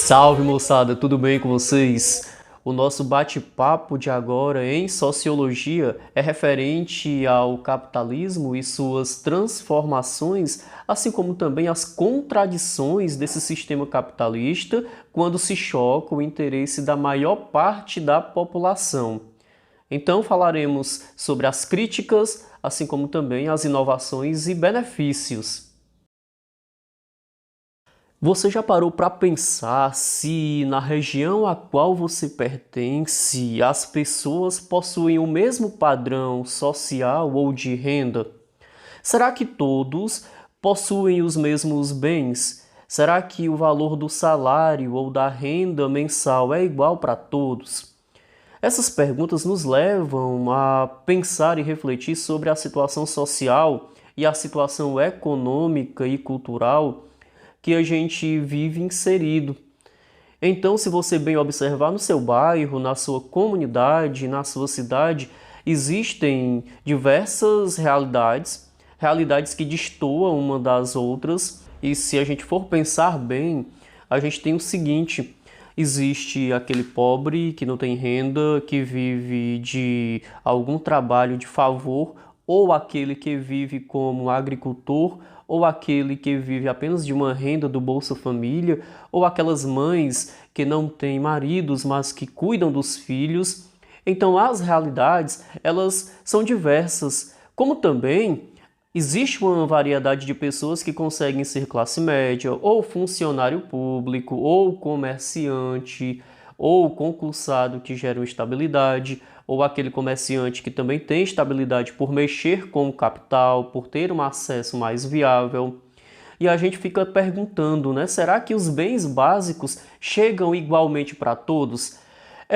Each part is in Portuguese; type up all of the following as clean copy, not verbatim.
Salve moçada, tudo bem com vocês? O nosso bate-papo de agora em sociologia é referente ao capitalismo e suas transformações, assim como também as contradições desse sistema capitalista quando se choca o interesse da maior parte da população. Então falaremos sobre as críticas, assim como também as inovações e benefícios. Você já parou para pensar se na região a qual você pertence as pessoas possuem o mesmo padrão social ou de renda? Será que todos possuem os mesmos bens? Será que o valor do salário ou da renda mensal é igual para todos? Essas perguntas nos levam a pensar e refletir sobre a situação social e a situação econômica e cultural que a gente vive inserido. Então, se você bem observar no seu bairro, na sua comunidade, na sua cidade, existem diversas realidades, realidades que destoam uma das outras, e se a gente for pensar bem, a gente tem o seguinte: existe aquele pobre que não tem renda, que vive de algum trabalho de favor, ou aquele que vive como agricultor, ou aquele que vive apenas de uma renda do Bolsa Família, ou aquelas mães que não têm maridos, mas que cuidam dos filhos. Então, as realidades, elas são diversas, como também existe uma variedade de pessoas que conseguem ser classe média, ou funcionário público, ou comerciante, ou concursado que geram estabilidade, ou aquele comerciante que também tem estabilidade por mexer com o capital, por ter um acesso mais viável. E a gente fica perguntando, né? Será que os bens básicos chegam igualmente para todos?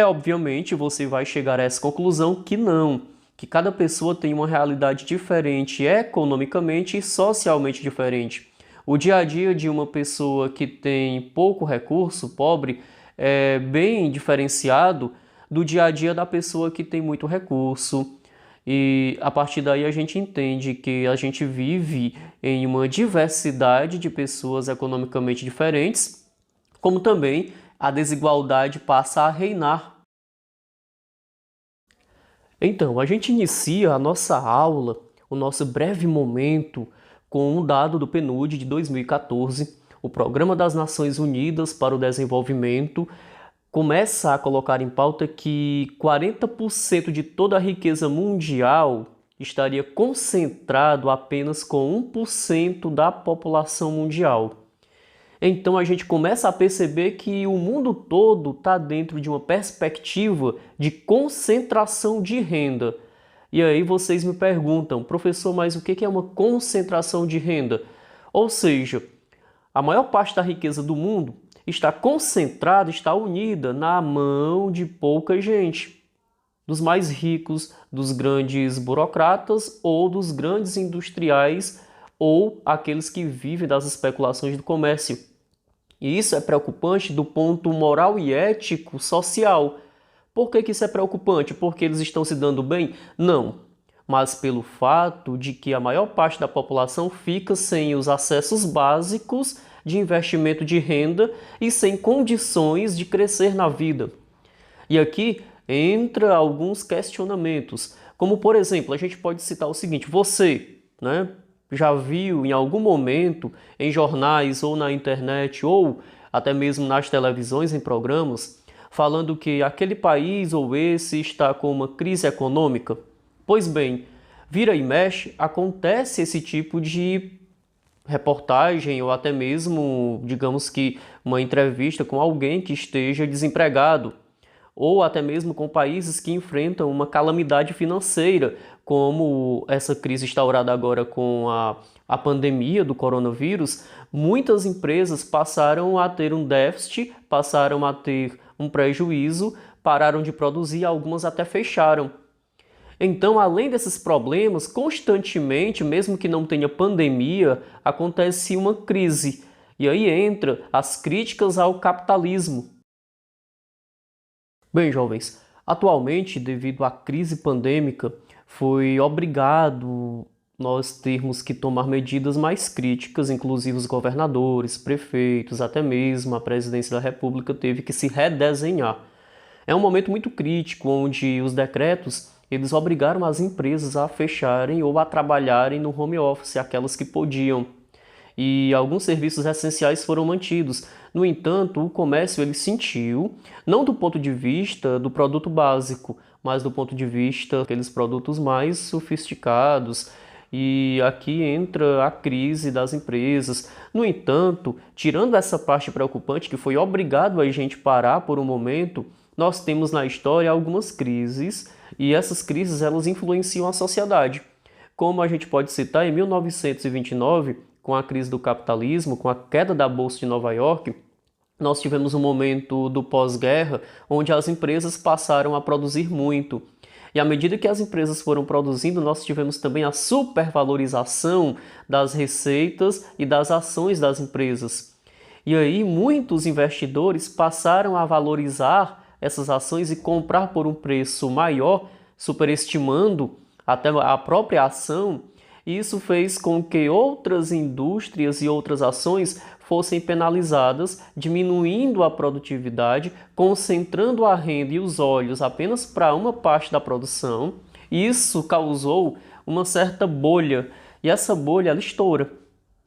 Obviamente você vai chegar a essa conclusão que não, que cada pessoa tem uma realidade diferente economicamente e socialmente diferente. O dia a dia de uma pessoa que tem pouco recurso, pobre, é bem diferenciado do dia a dia da pessoa que tem muito recurso. E a partir daí a gente entende que a gente vive em uma diversidade de pessoas economicamente diferentes, como também a desigualdade passa a reinar. Então, a gente inicia a nossa aula, o nosso breve momento, com um dado do PNUD de 2014, o Programa das Nações Unidas para o Desenvolvimento começa a colocar em pauta que 40% de toda a riqueza mundial estaria concentrado apenas com 1% da população mundial. Então a gente começa a perceber que o mundo todo está dentro de uma perspectiva de concentração de renda. E aí vocês me perguntam, professor, mas o que é uma concentração de renda? Ou seja, a maior parte da riqueza do mundo está concentrada, está unida na mão de pouca gente, dos mais ricos, dos grandes burocratas ou dos grandes industriais ou aqueles que vivem das especulações do comércio. E isso é preocupante do ponto moral e ético social. Por que isso é preocupante? Porque eles estão se dando bem? Não. Mas pelo fato de que a maior parte da população fica sem os acessos básicos de investimento de renda e sem condições de crescer na vida. E aqui entra alguns questionamentos, como por exemplo, a gente pode citar o seguinte: você, né, já viu em algum momento em jornais ou na internet ou até mesmo nas televisões, em programas, falando que aquele país ou esse está com uma crise econômica? Pois bem, vira e mexe, acontece esse tipo de reportagem ou até mesmo, digamos que, uma entrevista com alguém que esteja desempregado, ou até mesmo com países que enfrentam uma calamidade financeira, como essa crise instaurada agora com a pandemia do coronavírus. Muitas empresas passaram a ter um déficit, passaram a ter um prejuízo, pararam de produzir, algumas até fecharam. Então, além desses problemas, constantemente, mesmo que não tenha pandemia, acontece uma crise. E aí entra as críticas ao capitalismo. Bem, jovens, atualmente, devido à crise pandêmica, foi obrigado nós termos que tomar medidas mais críticas, inclusive os governadores, prefeitos, até mesmo a presidência da República teve que se redesenhar. É um momento muito crítico onde os decretos eles obrigaram as empresas a fecharem ou a trabalharem no home office, aquelas que podiam. E alguns serviços essenciais foram mantidos. No entanto, o comércio ele sentiu, não do ponto de vista do produto básico, mas do ponto de vista daqueles produtos mais sofisticados. E aqui entra a crise das empresas. No entanto, tirando essa parte preocupante que foi obrigado a gente parar por um momento, nós temos na história algumas crises e essas crises elas influenciam a sociedade. Como a gente pode citar, em 1929, com a crise do capitalismo, com a queda da Bolsa de Nova York, nós tivemos um momento do pós-guerra onde as empresas passaram a produzir muito. E à medida que as empresas foram produzindo, nós tivemos também a supervalorização das receitas e das ações das empresas. E aí muitos investidores passaram a valorizar essas ações e comprar por um preço maior, superestimando até a própria ação. E isso fez com que outras indústrias e outras ações fossem penalizadas, diminuindo a produtividade, concentrando a renda e os olhos apenas para uma parte da produção. Isso causou uma certa bolha, e essa bolha ela estoura.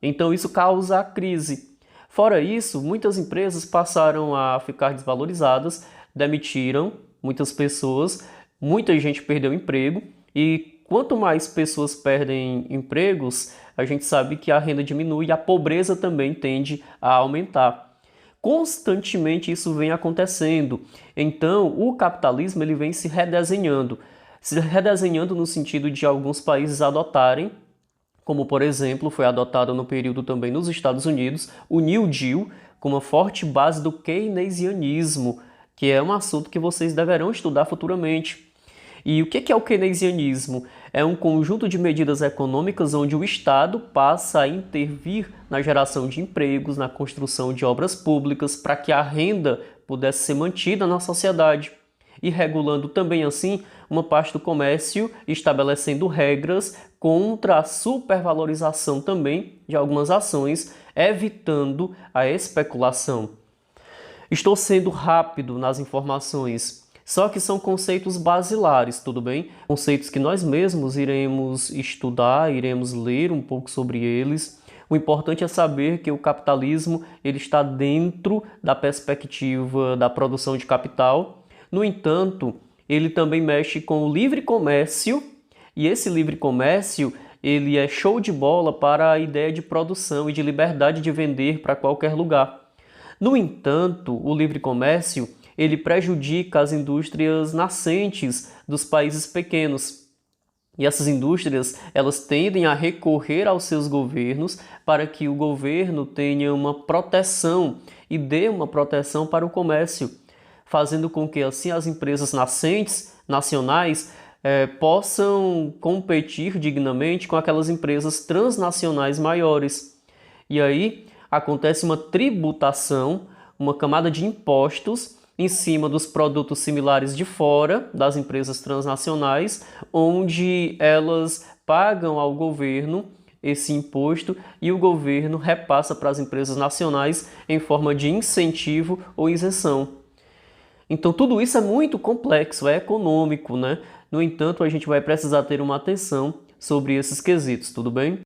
Então isso causa a crise. Fora isso, muitas empresas passaram a ficar desvalorizadas, demitiram muitas pessoas, muita gente perdeu emprego e quanto mais pessoas perdem empregos, a gente sabe que a renda diminui e a pobreza também tende a aumentar. Constantemente isso vem acontecendo. Então, o capitalismo ele vem se redesenhando no sentido de alguns países adotarem, como por exemplo foi adotado no período também nos Estados Unidos, o New Deal, com uma forte base do keynesianismo, que é um assunto que vocês deverão estudar futuramente. E o que é o keynesianismo? É um conjunto de medidas econômicas onde o Estado passa a intervir na geração de empregos, na construção de obras públicas, para que a renda pudesse ser mantida na sociedade. E regulando também assim uma parte do comércio, estabelecendo regras contra a supervalorização também de algumas ações, evitando a especulação. Estou sendo rápido nas informações, só que são conceitos basilares, tudo bem? Conceitos que nós mesmos iremos estudar, iremos ler um pouco sobre eles. O importante é saber que o capitalismo ele está dentro da perspectiva da produção de capital. No entanto, ele também mexe com o livre comércio, e esse livre comércio ele é show de bola para a ideia de produção e de liberdade de vender para qualquer lugar. No entanto, o livre comércio ele prejudica as indústrias nascentes dos países pequenos. E essas indústrias, elas tendem a recorrer aos seus governos para que o governo tenha uma proteção e dê uma proteção para o comércio, fazendo com que assim as empresas nascentes, nacionais, possam competir dignamente com aquelas empresas transnacionais maiores. E aí acontece uma tributação, uma camada de impostos em cima dos produtos similares de fora, das empresas transnacionais, onde elas pagam ao governo esse imposto e o governo repassa para as empresas nacionais em forma de incentivo ou isenção. Então tudo isso é muito complexo, é econômico, né? No entanto, a gente vai precisar ter uma atenção sobre esses quesitos, tudo bem?